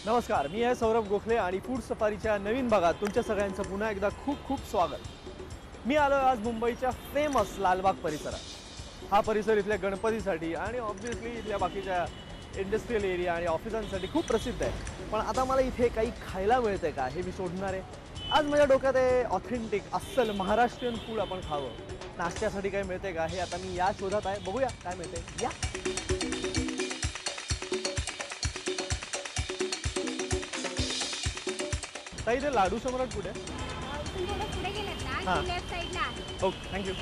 नमस्कार, मी आहे सौरभ गोखले आणि फूड सफारीच्या नवीन भागात तुमच्या सगळ्यांचं पुन्हा एकदा खूप खूप स्वागत। मी आलो आज मुंबईच्या फेमस लालबाग परिसरात। हा परिसर इथल्या गणपतीसाठी आणि ऑब्वियसली इथल्या बाकीच्या इंडस्ट्रियल एरिया आणि ऑफिसांसाठी खूप प्रसिद्ध आहे। पण आता मला इथे काही खायला मिळते का हे मी शोधणार आहे। आज माझ्या डोक्यात आहे ऑथेंटिक अस्सल महाराष्ट्रीयन फूड आपण खावं। नाश्त्यासाठी काय मिळते का हे आता मी या शोधात आहे, बघूया काय मिळते या। ताई इथे लाडू सम्राट कुठे आहे? तुम्ही थोडं पुढे गेलात ना हां. की लेफ्ट साइडला आहे. Okay, thank you.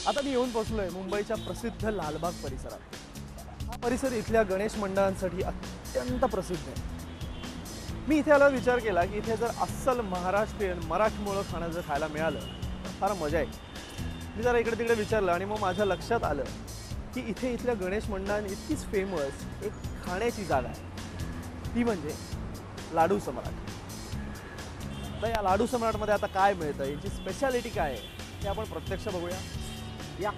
आता मी येऊन पोहोचलोय मुंबईच्या प्रसिद्ध लालबाग परिसरात। हा परिसर इथल्या गणेश मंडळांसाठी अत्यंत प्रसिद्ध आहे। मी इथे आल्यावर विचार केला की इथे जर अस्सल महाराष्ट्रीयन मराठमोळं खाणं जर खायला मिळालं तर फार मजा येईल। मी जरा इकडे तिकडे विचारलं आणि मग माझ्या लक्षात आलं की इथे इथल्या गणेश मंडळांनी इतकीच फेमस एक खाण्याची जागा आहे, ती म्हणजे लाडू सम्राट। तर या लाडू सम्राटमध्ये आता काय मिळतं, याची स्पेशालिटी काय आहे ते आपण प्रत्यक्ष बघूया या।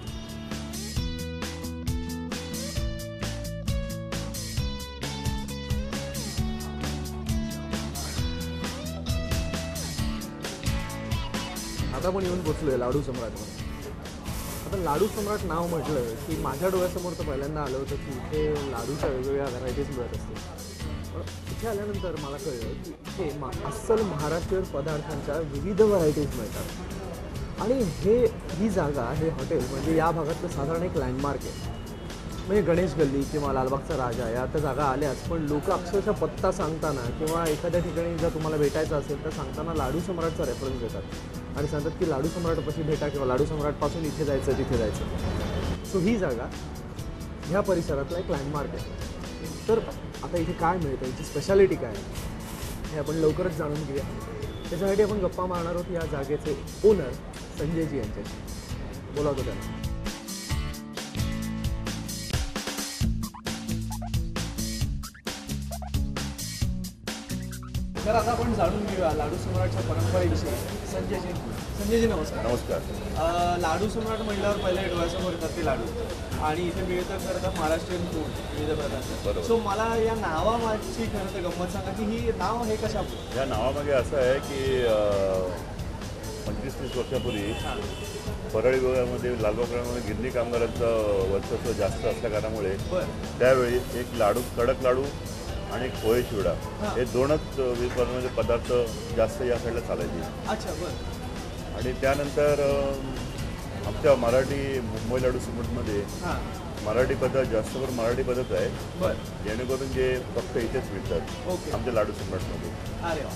आता आपण येऊन पोचलोय लाडू सम्राटमध्ये। आता लाडू सम्राट नाव म्हटलं की माझ्या डोळ्यासमोर तर पहिल्यांदा आलं होतं की इथे लाडूच्या वेगवेगळ्या व्हरायटीज मिळत असतील। पण इथे आल्यानंतर मला कळलं की इथे अस्सल महाराष्ट्रीयन पदार्थांच्या विविध व्हरायटीज मिळतात। आणि ही जागा, हे हॉटेल म्हणजे या भागातलं साधारण एक लँडमार्क आहे। म्हणजे गणेश गल्ली किंवा लालबागचा राजा या तर जागा आल्याच, पण लोक अक्षरशः पत्ता सांगताना किंवा एखाद्या ठिकाणी जर तुम्हाला भेटायचं असेल तर सांगताना लाडू सम्राटचा रेफरन्स देतात आणि सांगतात की लाडू सम्राटपाशी भेटा किंवा लाडू सम्राटपासून इथे जायचं तिथे जायचं। सो ही जागा ह्या परिसरातला एक लँडमार्क आहे। तर आता इथे काय मिळतं, याची स्पेशालिटी काय आहे हे आपण लवकरच जाणून घेऊया। त्याच्यासाठी आपण गप्पा मारणार आहोत या जागेचे ओनर संजयजी यांच्याशी। बोलावतो त्यांना। तर आता आपण जाणून घेऊया लाडू सम्राटच्या परंपरेविषयी। संजयजी नमस्कार। नमस्कार। लाडू सम्राट म्हटल्यावर पहिले डोळ्यासमोर येतात ते लाडू आणि इथे मिळतं खरं तर महाराष्ट्रीयन फूड विविध प्रकारचं। सो मला या नावामागची खरं तर गंमत सांगा की ही नाव हे कशामुळे? या नावामागे असं आहे की 25-30 वर्षापूर्वी परळी विभागामध्ये लालबागमध्ये गिरणी कामगारांचं वर्चस्व जास्त असल्या कारणामुळे त्यावेळी एक लाडू, कडक लाडू आणि पोहे चिवडा हे दोनच म्हणजे पदार्थ जास्त या साईडला चालायचे। अच्छा, बरं। आणि त्यानंतर आमच्या मराठी मुंबई लाडू सम्राटमध्ये मराठी पद्धत, जास्त करून मराठी पद्धत आहे, जेणेकरून जे फक्त इथेच मिळतात आमच्या लाडू सम्राटमध्ये। अरे वा,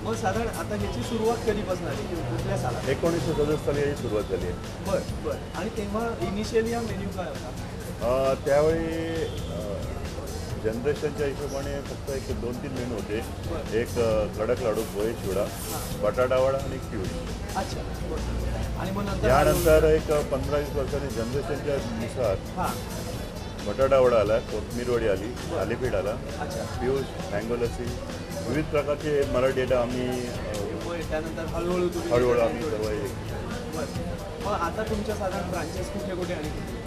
मग साधारण आता ह्याची सुरुवात कधीपासून झाली, कुठल्या सालात? 1967 साली याची सुरुवात झाली आहे। बरं बरं। आणि तेव्हा इनिशियली हा मेन्यू काय होता? त्यावेळी जनरेशनच्या हिशोबाने फक्त एक 2-3 मेनू होते। एक कडक लाडू, पोहे चिवडा, बटाटा वडा आणि किवडी। अच्छा, आणि मग नंतर त्यानंतर एक 15-20 वर्षांनी जनरेशनच्या नुसार बटाटा वडा आला, कोथिंबीर वडी आली, थालीपीठ आला, पियूष, मँगो लस्सी, विविध प्रकारचे मराठी आयटम आम्ही त्यानंतर हळूहळू आम्ही सर्व। मग आता तुमच्या साधारण ब्रांचेस कुठे कुठे आणि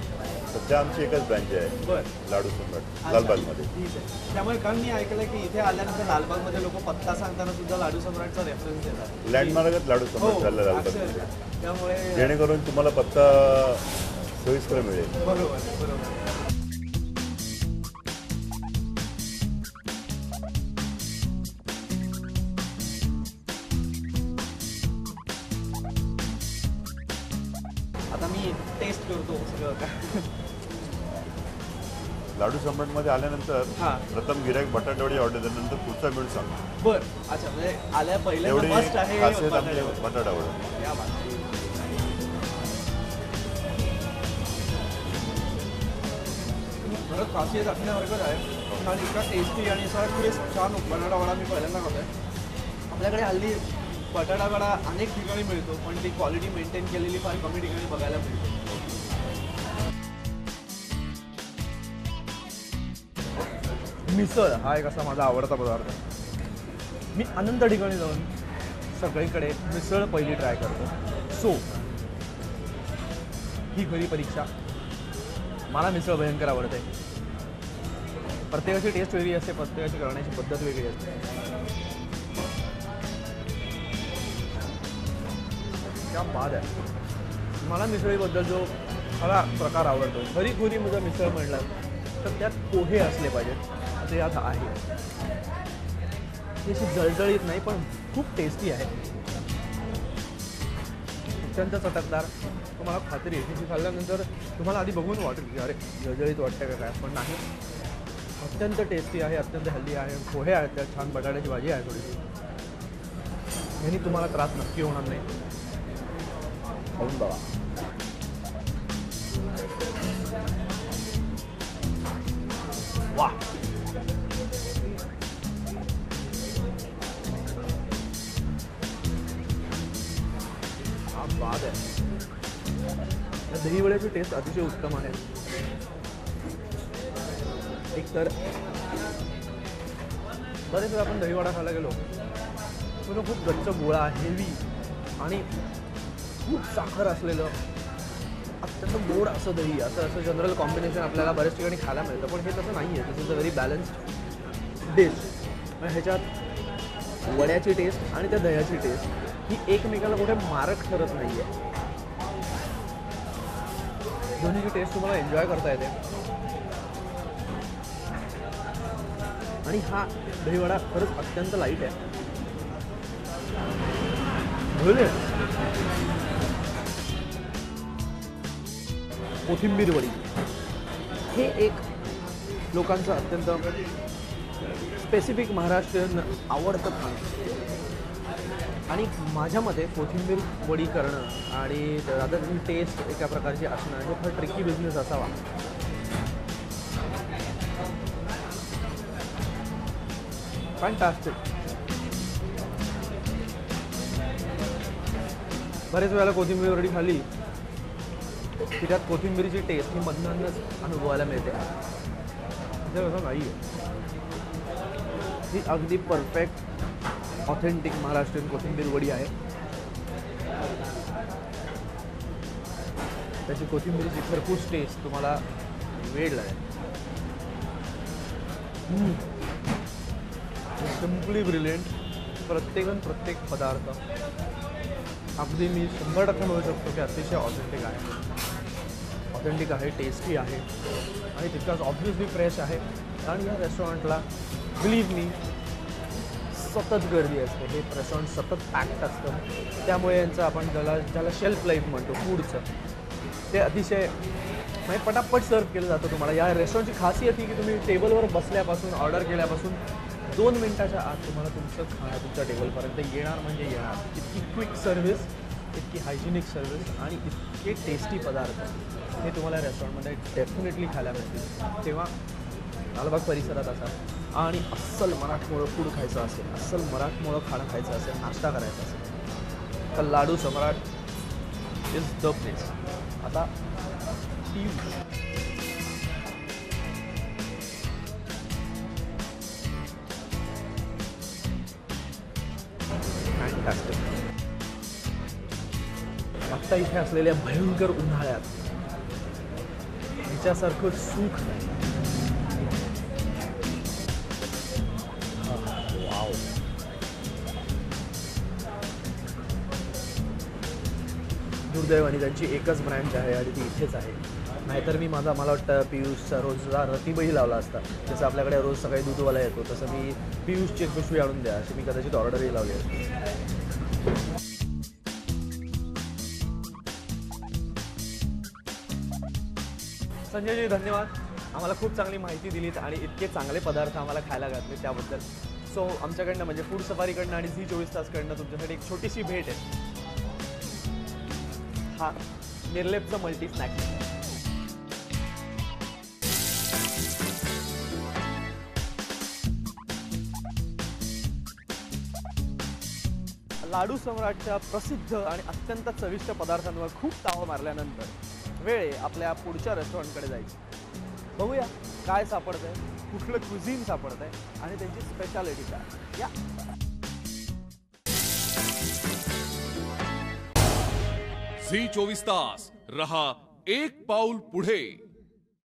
सध्या आमची एकच ब्रँच आहे लाडू सम्राट लालबागमध्ये। ठीक आहे। त्यामुळे कारण मी ऐकलं की इथे आल्यानंतर लालबागमध्ये लोक पत्ता सांगताना सुद्धा लाडू सम्राटचा रेफरन्स देतात। लँडमार्कच लाडू सम्राट झाला लालबागमध्ये, त्यामुळे जेणेकरून तुम्हाला पत्ता सोयीस्कर मिळेल। बरोबर बरोबर। आता मी टेस्ट करतो सगळं काय। लाडू सम्राटमध्ये आल्यानंतर प्रथम गिऱ्हाईक बटाटावडी ऑर्डर दिल्यानंतर पुढचा मेनू सांगतो। बरं, अच्छा, म्हणजे आल्या पहिल्या एवढी मस्ट आहे खासियत आमची बटाटावडी। या बात। खरंच खासियत असण्यासारखंच आहे आणि इतका टेस्टी आणि असा क्रिस्प छान बटाटा वडा मी पहिल्यांदा खातोय। आपल्याकडे हल्ली बटाटा वडा अनेक ठिकाणी मिळतो, पण ती क्वालिटी मेंटेन केलेली फार कमी ठिकाणी बघायला मिळते। मिसळ हा एक असा माझा आवडता पदार्थ आहे। मी अनंत ठिकाणी जाऊन सगळीकडे मिसळ पहिली ट्राय करतो। सो ही खरी परीक्षा। मला मिसळ भयंकर आवडते प्रत्येकाची टेस्ट वेगळी असते, प्रत्येकाची करण्याची पद्धत वेगळी असते. क्या बात आहे. मला मिसळीबद्दल जो खरा प्रकार आवडतो, खरी जर मिसळ म्हणलं तर त्यात पोहे असले पाहिजेत, ते यात आहे. ती अशी जळजळीत नाही पण खूप टेस्टी आहे, अत्यंत चटकदार. तुम्हाला खात्री आहे की खाल्ल्यानंतर तुम्हाला आधी बघून वाटेल की अरे जळजळीत वाटतं का काय, पण नाही. अत्यंत टेस्टी आहे, अत्यंत हेल्दी आहे. पोहे आहेत त्यात, छान बटाट्याची भाजी आहे थोडीशी. ह्यानी तुम्हाला त्रास नक्की होणार नाही. खाऊन बघा. वा, बात आहे. या दहीवड्याची टेस्ट अतिशय उत्तम आहे. एक तर बरेच वेळा आपण दहीवडा खायला गेलो तो खूप गच्च गोळा, हेवी आणि खूप साखर असलेलं अत्यंत गोड असं दही, असं जनरल कॉम्बिनेशन आपल्याला बऱ्याच ठिकाणी खायला मिळतं. पण हे तसं नाही आहे. This is a very balanced dish. ह्याच्यात वड्याची टेस्ट आणि त्या दह्याची टेस्ट ही एकमेकाला कुठे मारक ठरत नाही आहे. दोन्हीची टेस्ट तुम्हाला एन्जॉय करता येते. आणि हा दहीवडा खरंच अत्यंत लाईट आहे. कोथिंबीर वडी हे एक लोकांचं अत्यंत स्पेसिफिक महाराष्ट्रीयन आवडतं खाणं. आणि माझ्या मते कोथिंबीर वडी करणं आणि आता टेस्ट एका प्रकारची असणं हे फार ट्रिकी बिझनेस असावा. फॅन्टास्टिक. बरेच वेळेला कोथिंबीर वडी खाली की त्यात कोथिंबीरीची टेस्ट ही मधनच अनुभवायला मिळते. असं नाही आहे. ही अगदी परफेक्ट ऑथेंटिक महाराष्ट्रीयन कोथिंबीर वडी आहे. त्याची कोथिंबीरीची खरपूस टेस्ट तुम्हाला वेळ लागेल. Simply brilliant. प्रत्येक पदार्थ अगदी मी 100% म्हणू शकतो की अतिशय ऑथेंटिक आहे, टेस्टी आहे आणि तितकाच ऑब्व्हियसली फ्रेश आहे. आणि या रेस्टॉरंटला बिलीव्ह मी सतत गर्दी असते. हे रेस्टॉरंट सतत पॅक्ड असतं. त्यामुळे यांचं आपण ज्याला शेल्फ लाईफ म्हणतो फूडचं, ते अतिशय म्हणजे पटापट सर्व केलं जातं तुम्हाला. या रेस्टॉरंटची खासियत ही की तुम्ही टेबलवर बसल्यापासून ऑर्डर केल्यापासून 2 मिनिटाच्या आत तुम्हाला तुमचं खाणं तुमच्या टेबलपर्यंत येणार म्हणजे येणार. इतकी क्विक सर्व्हिस, इतकी हायजिनिक सर्व्हिस आणि इतके टेस्टी पदार्थ हे तुम्हाला रेस्टॉरंटमध्ये डेफिनेटली खायला मिळतील. तेव्हा लालबाग परिसरात असाल आणि अस्सल मराठमोळं फूड खायचं असेल, अस्सल मराठमोळं खाणं खायचं असेल, नाश्ता करायचा असेल तर लाडू सम्राट इज द प्लेस. आता फॅन्टास्टिक. आत्ता इथे असलेल्या भयंकर उन्हाळ्यात हिच्यासारखं सुख नाही. वाव. दुर्दैवाने त्यांची एकच ब्रँच आहे आणि ती इथेच आहे. नाहीतर मी मला वाटतं पियुषचा रोजचा रतीबही लावला असता. जसं आपल्याकडे रोज सकाळी दूधवाला येतो तसं मी पियुषची एक पिशवी आणून द्या अशी मी कदाचित ऑर्डरही लावली असते. संजयजी धन्यवाद. आम्हाला खूप चांगली माहिती दिलीत आणि इतके चांगले पदार्थ आम्हाला खायला घातले त्याबद्दल. सो आमच्याकडनं म्हणजे फूड सफारीकडनं आणि झी24 तासकडनं तुमच्यासाठी एक छोटीशी भेट आहे. हा निर्लेपचा मल्टी स्नॅक. लाडू सम्राटच्या प्रसिद्ध आणि अत्यंत चविष्ट पदार्थांवर खूप ताव मारल्यानंतर वेळ आहे आपल्या पुढच्या रेस्टॉरंटकडे जायची. बघूया काय सापडतंय, कुठलं क्युझिन सापडतंय आणि त्यांची स्पेशालिटी काय. या झी 24 तास रहा एक पाऊल पुढे.